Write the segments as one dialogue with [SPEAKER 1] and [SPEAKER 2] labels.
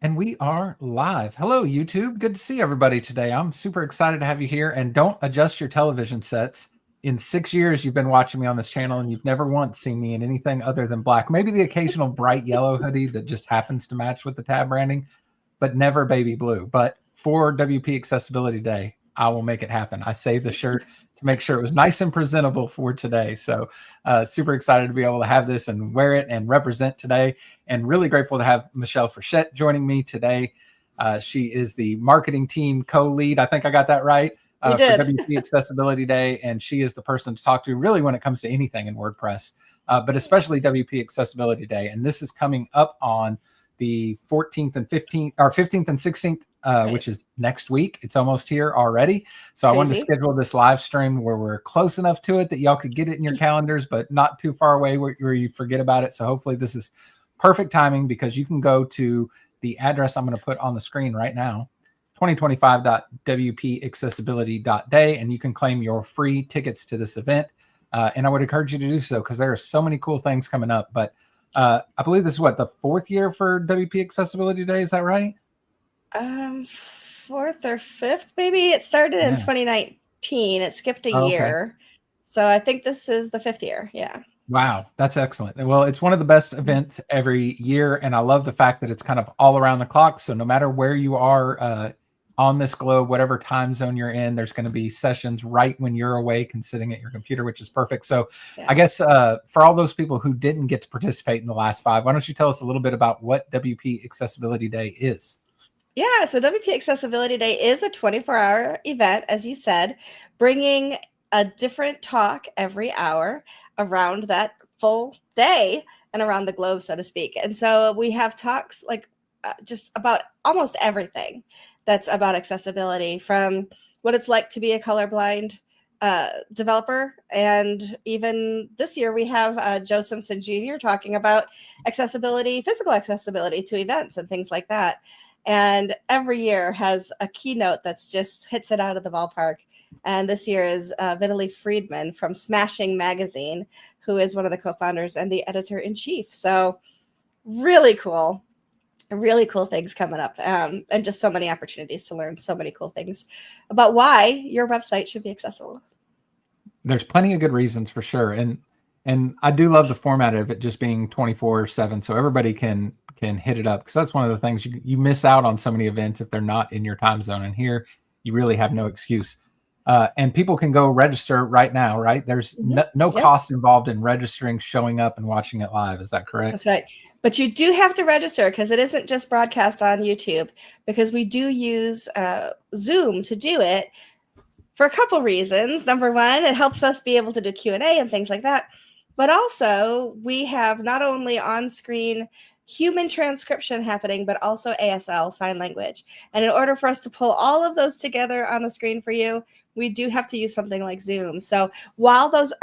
[SPEAKER 1] And we are live. Hello, YouTube. Good to see everybody today. I'm super excited to have you here. And don't adjust your television sets. In 6 years, you've been watching me on this channel, and you've never once seen me in anything other than black. Maybe the occasional bright yellow hoodie that just happens to match with the tab branding, but never baby blue. But for WP Accessibility Day, I will make it happen. I saved the shirt to make sure it was nice and presentable for today. So super excited to be able to have this and wear it and represent today. And really grateful to have Michelle Frechette joining me today. She is the marketing team co-lead. I think I got that right. For WP Accessibility Day. And she is the person to talk to really when it comes to anything in WordPress, but especially WP Accessibility Day. And this is coming up on the 14th and 15th, or 15th and 16th, right, which is next week. It's almost here already. So I wanted to schedule this live stream where we're close enough to it that y'all could get it in your calendars, but not too far away where you forget about it. So hopefully this is perfect timing, because you can go to the address I'm going to put on the screen right now, 2025.wpaccessibility.day, and you can claim your free tickets to this event. And I would encourage you to do so, because there are so many cool things coming up. But I believe this is what, the 4th year for WP Accessibility Day. Is that right?
[SPEAKER 2] 4th or 5th, maybe. It started in 2019. It skipped a year. So I think this is the 5th year. Yeah.
[SPEAKER 1] Wow, that's excellent. Well, it's one of the best events every year, and I love the fact that it's kind of all around the clock. So no matter where you are on this globe, whatever time zone you're in, there's going to be sessions right when you're awake and sitting at your computer, which is perfect. So I guess for all those people who didn't get to participate in the last 5, why don't you tell us a little bit about what WP Accessibility Day is?
[SPEAKER 2] Yeah, so WP Accessibility Day is a 24-hour event, as you said, bringing a different talk every hour around that full day and around the globe, so to speak. And so we have talks like just about almost everything that's about accessibility, from what it's like to be a colorblind developer. And even this year we have Joe Simpson Jr. talking about accessibility, physical accessibility to events and things like that. And every year has a keynote that's just hits it out of the ballpark. And this year is Vitaly Friedman from Smashing Magazine, who is one of the co-founders and the editor-in-chief. So really cool things coming up, and just so many opportunities to learn so many cool things about why your website should be accessible.
[SPEAKER 1] There's plenty of good reasons for sure. And I do love the format of it just being 24/7, so everybody can hit it up, because that's one of the things you miss out on so many events if they're not in your time zone. And here you really have no excuse. And people can go register right now, right? There's no cost involved in registering, showing up, and watching it live. Is that correct?
[SPEAKER 2] That's right. But you do have to register, because it isn't just broadcast on YouTube, because we do use Zoom to do it for a couple reasons. Number one, it helps us be able to do Q&A and things like that. But also, we have not only on-screen human transcription happening, but also ASL, sign language. And in order for us to pull all of those together on the screen for you, we do have to use something like Zoom. So while those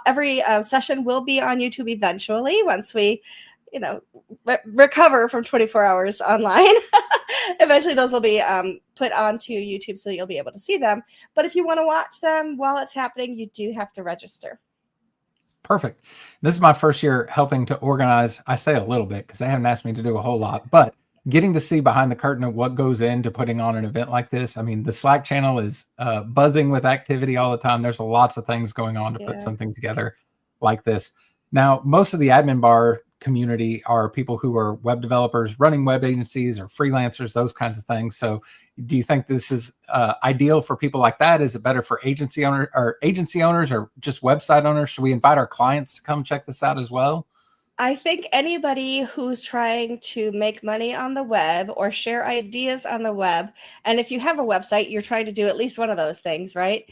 [SPEAKER 2] every session will be on YouTube eventually, once we, recover from 24 hours online, eventually those will be put onto YouTube, so you'll be able to see them. But if you want to watch them while it's happening, you do have to register.
[SPEAKER 1] Perfect. This is my first year helping to organize. I say a little bit because they haven't asked me to do a whole lot, but getting to see behind the curtain of what goes into putting on an event like this. I mean, the Slack channel is buzzing with activity all the time. There's lots of things going on to put something together like this. Now, most of the admin bar community are people who are web developers running web agencies or freelancers, those kinds of things. So do you think this is ideal for people like that? Is it better for agency owners or just website owners? Should we invite our clients to come check this out as well?
[SPEAKER 2] I think anybody who's trying to make money on the web or share ideas on the web, and if you have a website, you're trying to do at least one of those things, right,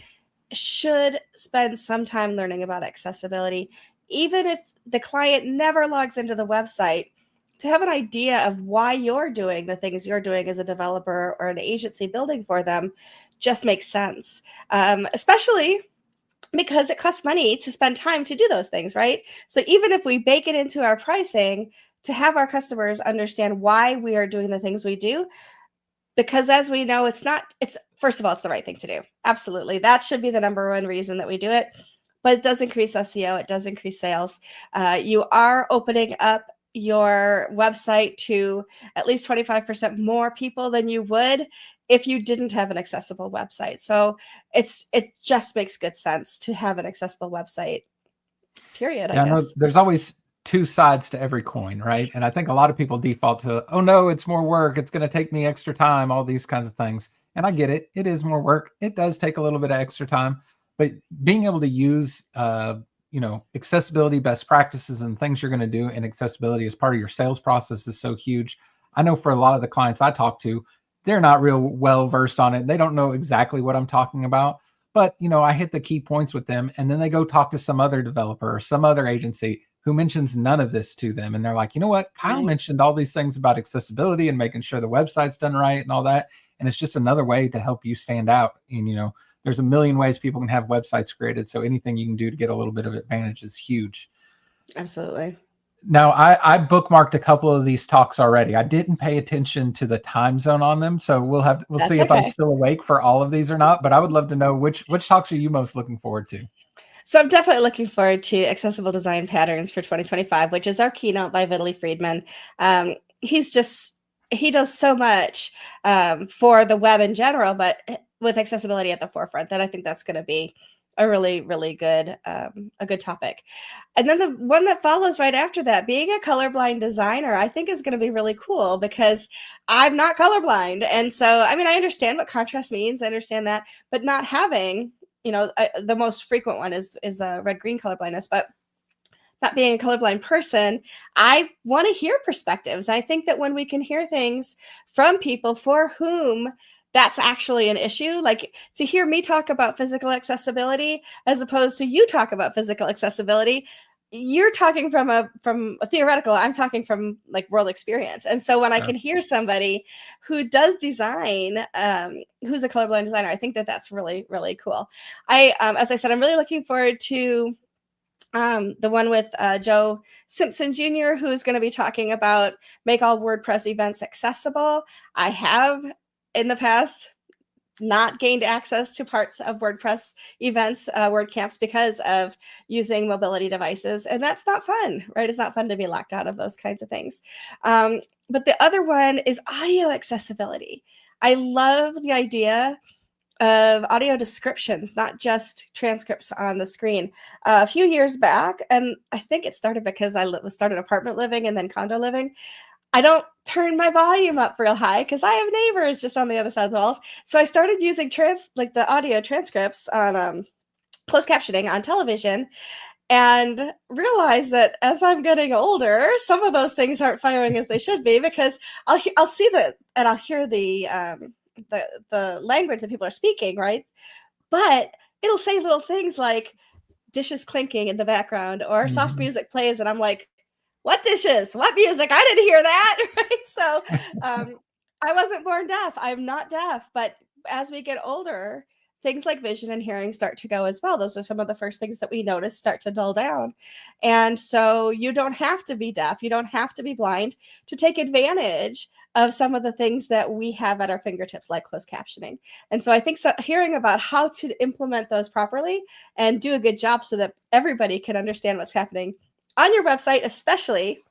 [SPEAKER 2] should spend some time learning about accessibility. Even if the client never logs into the website, to have an idea of why you're doing the things you're doing as a developer or an agency building for them just makes sense, especially because it costs money to spend time to do those things, right? So even if we bake it into our pricing to have our customers understand why we are doing the things we do, because as we know, first of all, it's the right thing to do. Absolutely. That should be the number one reason that we do it. But it does increase SEO. It does increase sales. You are opening up your website to at least 25% more people than you would if you didn't have an accessible website. So it just makes good sense to have an accessible website, period,
[SPEAKER 1] Yeah,
[SPEAKER 2] I
[SPEAKER 1] I know
[SPEAKER 2] guess.
[SPEAKER 1] there's always two sides to every coin, right? And I think a lot of people default to, oh no, it's more work. It's going to take me extra time, all these kinds of things. And I get it. It is more work. It does take a little bit of extra time, but being able to use, accessibility best practices and things you're going to do in accessibility as part of your sales process is so huge. I know for a lot of the clients I talk to, they're not real well versed on it. They don't know exactly what I'm talking about. But, I hit the key points with them, and then they go talk to some other developer or some other agency who mentions none of this to them. And they're like, you know what? Kyle
[SPEAKER 2] Right.
[SPEAKER 1] mentioned all these things about accessibility and making sure the website's done right and all that. And it's just another way to help you stand out. And, there's a million ways people can have websites created. So anything you can do to get a little bit of advantage is huge.
[SPEAKER 2] Absolutely.
[SPEAKER 1] Now, I bookmarked a couple of these talks already. I didn't pay attention to the time zone on them, so we'll
[SPEAKER 2] That's
[SPEAKER 1] see if I'm
[SPEAKER 2] okay.
[SPEAKER 1] still awake for all of these or not. But I would love to know which talks are you most looking forward to?
[SPEAKER 2] So I'm definitely looking forward to Accessible Design Patterns for 2025, which is our keynote by Vitaly Friedman. He does so much for the web in general, but with accessibility at the forefront, that I think that's going to be a really, really good a good topic. And then the one that follows right after that, being a colorblind designer, I think is going to be really cool because I'm not colorblind. And so, I mean, I understand what contrast means. I understand that, but not having, the most frequent one is red-green colorblindness, but not being a colorblind person, I want to hear perspectives. I think that when we can hear things from people for whom that's actually an issue, like to hear me talk about physical accessibility as opposed to you talk about physical accessibility, you're talking from a theoretical, I'm talking from like world experience. And so when I can hear somebody who does design, who's a colorblind designer, I think that that's really, really cool. As I said, I'm really looking forward to the one with Joe Simpson Jr., who's going to be talking about make all WordPress events accessible. I have in the past not gained access to parts of WordPress events, WordCamps, because of using mobility devices. And that's not fun, right? It's not fun to be locked out of those kinds of things. But the other one is audio accessibility. I love the idea of audio descriptions, not just transcripts on the screen. A few years back, and I think it started because I started apartment living and then condo living, I don't turn my volume up real high because I have neighbors just on the other side of the walls. So I started using the audio transcripts on closed captioning on television, and realized that as I'm getting older, some of those things aren't firing as they should be because I'll see and I'll hear the language that people are speaking, right? But it'll say little things like dishes clinking in the background or soft music plays, and I'm like, what dishes? What music? I didn't hear that, right? So I wasn't born deaf. I'm not deaf, but as we get older, things like vision and hearing start to go as well. Those are some of the first things that we notice start to dull down. And so you don't have to be deaf. You don't have to be blind to take advantage of some of the things that we have at our fingertips, like closed captioning. And so I think hearing about how to implement those properly and do a good job so that everybody can understand what's happening on your website, especially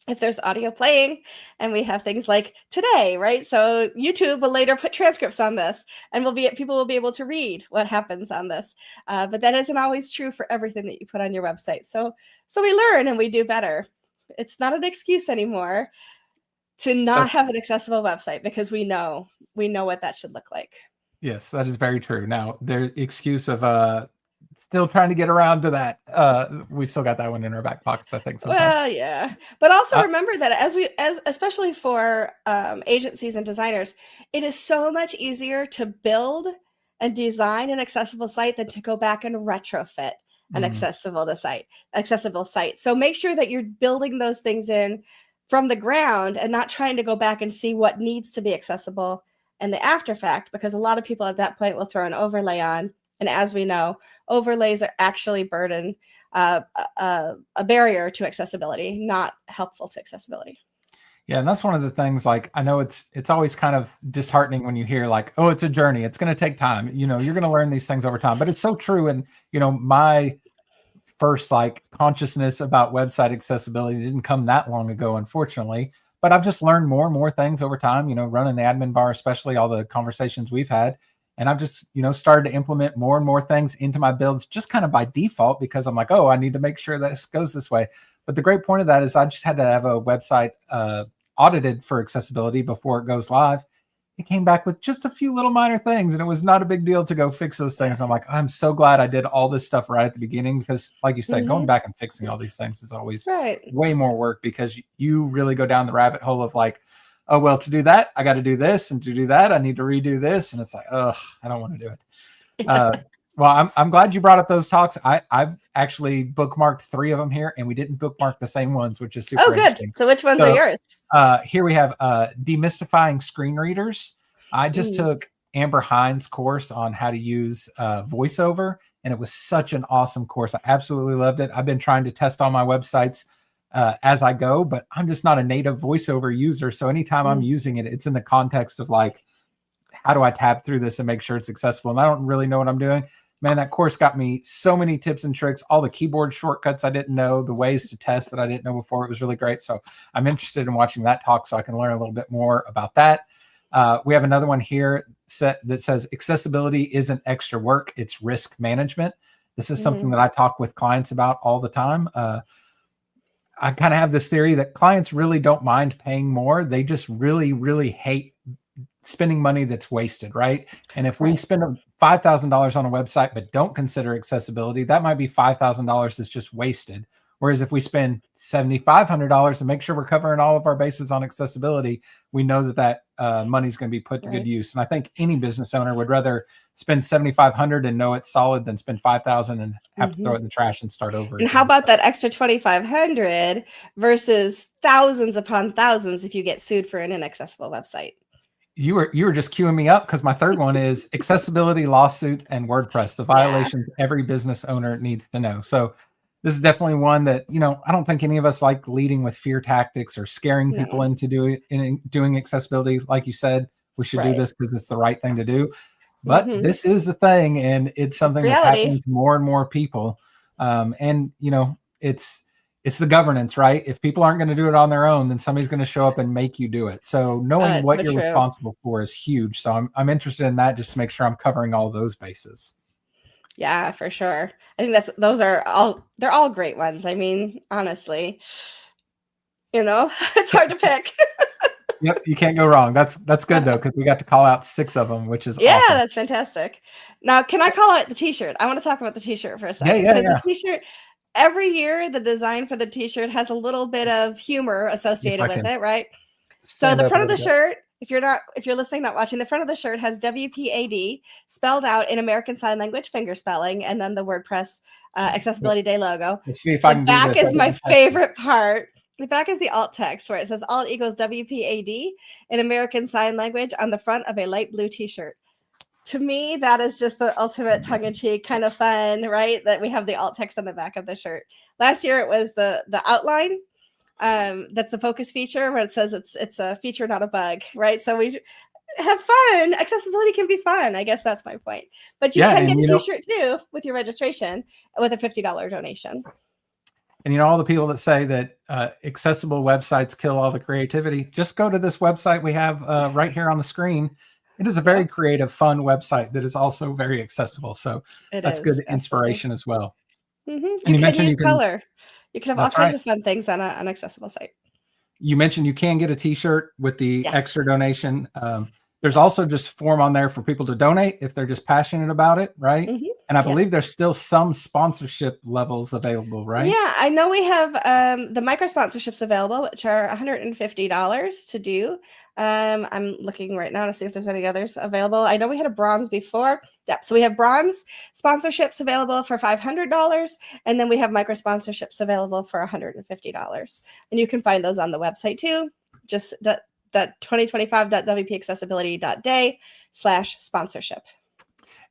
[SPEAKER 2] if there's audio playing and we have things like today, right? So YouTube will later put transcripts on this and people will be able to read what happens on this. But that isn't always true for everything that you put on your website. So we learn and we do better. It's not an excuse anymore to not have an accessible website because we know what that should look like.
[SPEAKER 1] Yes, that is very true. Now, the excuse of still trying to get around to that, we still got that one in our back pockets, I think, sometimes.
[SPEAKER 2] Well, yeah. But also
[SPEAKER 1] Uh,
[SPEAKER 2] remember that as especially for agencies and designers, it is so much easier to build and design an accessible site than to go back and retrofit an accessible site. So make sure that you're building those things in from the ground and not trying to go back and see what needs to be accessible in the after fact, because a lot of people at that point will throw an overlay on. And as we know, overlays are actually a barrier to accessibility, not helpful to accessibility.
[SPEAKER 1] Yeah, and that's one of the things, like, I know it's always kind of disheartening when you hear like, oh, it's a journey. It's going to take time. You're going to learn these things over time, but it's so true. And, my first like consciousness about website accessibility. It didn't come that long ago, unfortunately. But I've just learned more and more things over time, running the admin bar, especially all the conversations we've had. And I've just, started to implement more and more things into my builds just kind of by default, because I'm like, oh, I need to make sure this goes this way. But the great point of that is I just had to have a website audited for accessibility before it goes live. It came back with just a few little minor things, and it was not a big deal to go fix those things. I'm like, I'm so glad I did all this stuff right at the beginning, because like you said, going back and fixing all these things is always way more work, because you really go down the rabbit hole of like, oh, well, to do that, I got to do this, and to do that, I need to redo this. And it's like, ugh, I don't want to do it. Well, I'm glad you brought up those talks. I've actually bookmarked 3 of them here, and we didn't bookmark the same ones, which is super interesting.
[SPEAKER 2] So which ones are yours?
[SPEAKER 1] Here we have demystifying screen readers. I just took Amber Hines' course on how to use VoiceOver, and it was such an awesome course. I absolutely loved it. I've been trying to test all my websites as I go, but I'm just not a native VoiceOver user. So anytime I'm using it, it's in the context of like, how do I tab through this and make sure it's accessible? And I don't really know what I'm doing. Man, that course got me so many tips and tricks, all the keyboard shortcuts I didn't know, the ways to test that I didn't know before. It was really great. So I'm interested in watching that talk so I can learn a little bit more about that. We have another one here that says accessibility isn't extra work, it's risk management. This is something that I talk with clients about all the time. I kind of have this theory that clients really don't mind paying more. They just really, really hate spending money that's wasted, right? And if we spend $5,000 on a website but don't consider accessibility, that might be $5,000 that's just wasted. Whereas if we spend $7,500 and make sure we're covering all of our bases on accessibility, we know that money is going to be put to good use. And I think any business owner would rather spend $7,500 and know it's solid than spend $5,000 and have to throw it in the trash and start over.
[SPEAKER 2] And how about that extra $2,500 versus thousands upon thousands if you get sued for an inaccessible website?
[SPEAKER 1] You were just queuing me up, because my third one is accessibility lawsuit and WordPress, the violations every business owner needs to know. So this is definitely one that, I don't think any of us like leading with fear tactics or scaring people into doing accessibility. Like you said, we should do this because it's the right thing to do. But this is the thing, and it's something that's happening to more and more people. And it's the governance, right? If people aren't going to do it on their own, then somebody's going to show up and make you do it. So knowing what you're responsible for is huge. So I'm interested in that, just to make sure I'm covering all those bases.
[SPEAKER 2] Yeah, for sure. I think they're all great ones. I mean, honestly, it's hard to pick.
[SPEAKER 1] Yep, you can't go wrong. That's good though, because we got to call out 6 of them, which is awesome.
[SPEAKER 2] That's fantastic. Now, can I call out the T-shirt? I want to talk about the T-shirt for a second.
[SPEAKER 1] Yeah.
[SPEAKER 2] The T-shirt, every year, the design for the T-shirt has a little bit of humor associated with it, right? So the front of the shirt, if you're listening, not watching, the front of the shirt has WPAD spelled out in American Sign Language finger spelling, and then the WordPress Accessibility Day logo.
[SPEAKER 1] Let's see if I can do this.
[SPEAKER 2] The back is my favorite part. The back is the alt text where it says alt equals WPAD in American Sign Language on the front of a light blue T-shirt. To me, that is just the ultimate tongue-in-cheek kind of fun, right? That we have the alt text on the back of the shirt. Last year, it was the outline. That's the focus feature where it says it's a feature, not a bug, right? So we have fun. Accessibility can be fun. I guess that's my point. But you can get a T-shirt too with your registration with a $50 donation.
[SPEAKER 1] And all the people that say that accessible websites kill all the creativity, just go to this website we have right here on the screen. It is a very creative, fun website that is also very accessible. So that's good inspiration as well.
[SPEAKER 2] And you can use color. You can have all kinds of fun things on an accessible site.
[SPEAKER 1] You mentioned you can get a T-shirt with the extra donation. There's also just a form on there for people to donate if they're just passionate about it, right? And I believe there's still some sponsorship levels available, right?
[SPEAKER 2] Yeah, I know we have the micro sponsorships available, which are $150 to do. I'm looking right now to see if there's any others available. I know we had a bronze before. Yep, so we have bronze sponsorships available for $500, and then we have micro sponsorships available for $150. And you can find those on the website too. Just that 2025.wpaccessibility.day/sponsorship.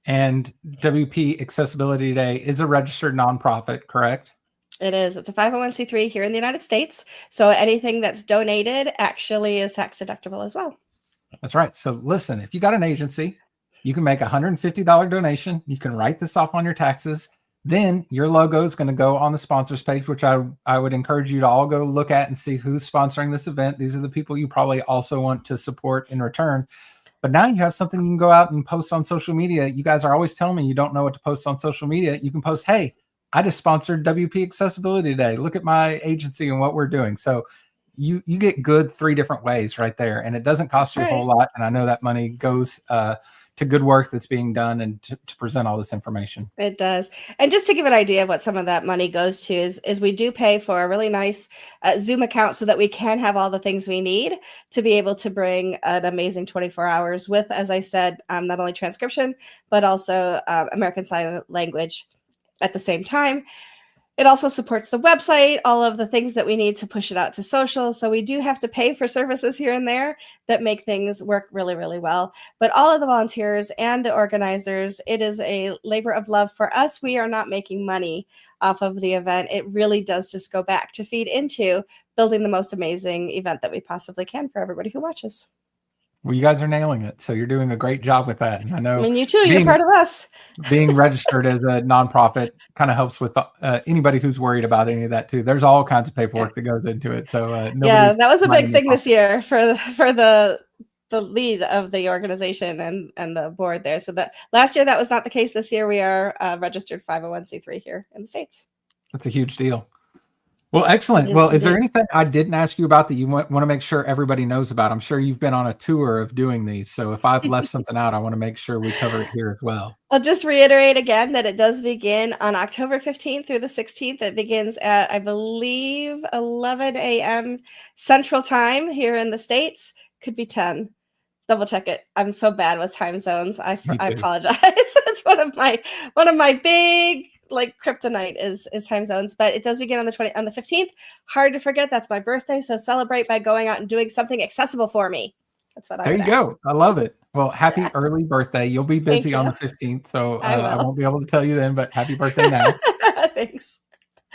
[SPEAKER 1] And WP Accessibility Day is a registered nonprofit, correct?
[SPEAKER 2] It is. It's a 501c3 here in the United States. So anything that's donated actually is tax deductible as well.
[SPEAKER 1] That's right. So listen, if you got an agency, you can make a $150 donation. You can write this off on your taxes. Then your logo is going to go on the sponsors page, which I would encourage you to all go look at and see who's sponsoring this event. These are the people you probably also want to support in return. But now you have something you can go out and post on social media. You guys are always telling me you don't know what to post on social media. You can post, hey, I just sponsored WP Accessibility Day. Look at my agency and what we're doing. So you get good 3 different ways right there. And it doesn't cost you a whole lot. And I know that money goes to good work that's being done and to present all this information.
[SPEAKER 2] It does. And just to give an idea of what some of that money goes to is we do pay for a really nice Zoom account so that we can have all the things we need to be able to bring an amazing 24 hours with, as I said, not only transcription, but also American Sign Language at the same time. It also supports the website, all of the things that we need to push it out to social. So we do have to pay for services here and there that make things work really, really well. But all of the volunteers and the organizers, it is a labor of love for us. We are not making money off of the event. It really does just go back to feed into building the most amazing event that we possibly can for everybody who watches.
[SPEAKER 1] Well, you guys are nailing it. So you're doing a great job with that. And I know
[SPEAKER 2] you too, you're part of us.
[SPEAKER 1] Being registered as a nonprofit kind of helps with anybody who's worried about any of that too. There's all kinds of paperwork that goes into it. So
[SPEAKER 2] that was a big thing this year for the lead of the organization and the board there. So that last year that was not the case. This year we are registered 501c3 here in the States.
[SPEAKER 1] That's a huge deal. Well, excellent. Well, is there anything I didn't ask you about that you want to make sure everybody knows about? I'm sure you've been on a tour of doing these. So if I've left something out, I want to make sure we cover it here as well.
[SPEAKER 2] I'll just reiterate again that it does begin on October 15th through the 16th. It begins at, I believe, 11 a.m. Central Time here in the States. Could be 10. Double check it. I'm so bad with time zones. I apologize. It's one of my big kryptonite is time zones, but it does begin on the 15th. Hard to forget, that's my birthday, so celebrate by going out and doing something accessible for me. That's what I
[SPEAKER 1] There you go. I love it. Well, happy early birthday. You'll be busy on the 15th, so I won't be able to tell you then, but happy birthday now.
[SPEAKER 2] Thanks.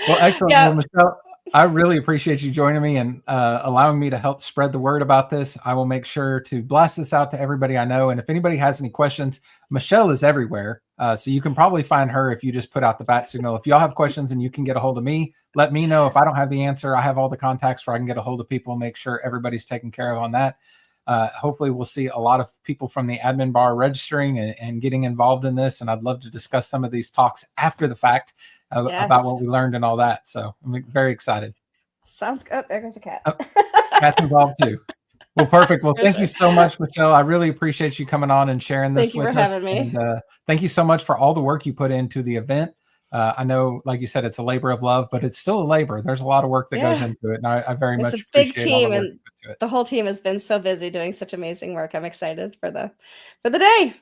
[SPEAKER 1] Well, excellent. Yeah. Well, Michelle, I really appreciate you joining me and allowing me to help spread the word about this. I will make sure to blast this out to everybody I know. And if anybody has any questions, Michelle is everywhere. So you can probably find her if you just put out the bat signal. If y'all have questions and you can get a hold of me, let me know. If I don't have the answer, I have all the contacts where I can get a hold of people, make sure everybody's taken care of on that. Hopefully we'll see a lot of people from the admin bar registering and getting involved in this. And I'd love to discuss some of these talks after the fact about what we learned and all that. So I'm very excited.
[SPEAKER 2] Sounds good. There goes a cat.
[SPEAKER 1] Cat's involved too. Well, perfect. Well, thank you so much, Michelle. I really appreciate you coming on and sharing this with us.
[SPEAKER 2] Thank you for having me.
[SPEAKER 1] And, thank you so much for all the work you put into the event. I know, like you said, it's a labor of love, but it's still a labor. There's a lot of work that goes into it. And I very much appreciate
[SPEAKER 2] it's a big team, and the whole team has been so busy doing such amazing work. I'm excited for the day.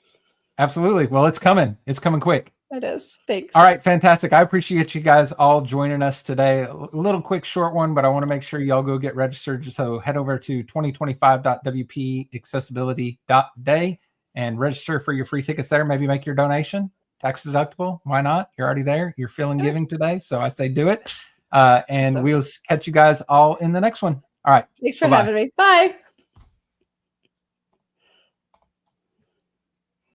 [SPEAKER 1] Absolutely. Well, it's coming. It's coming quick.
[SPEAKER 2] It is. Thanks.
[SPEAKER 1] All right. Fantastic. I appreciate you guys all joining us today. A little quick, short one, but I want to make sure y'all go get registered. So head over to 2025.wpaccessibility.day and register for your free tickets there. Maybe make your donation. Tax deductible. Why not? You're already there. You're feeling giving today. So I say do it. And we'll catch you guys all in the next one. All right.
[SPEAKER 2] Thanks for having me. Bye.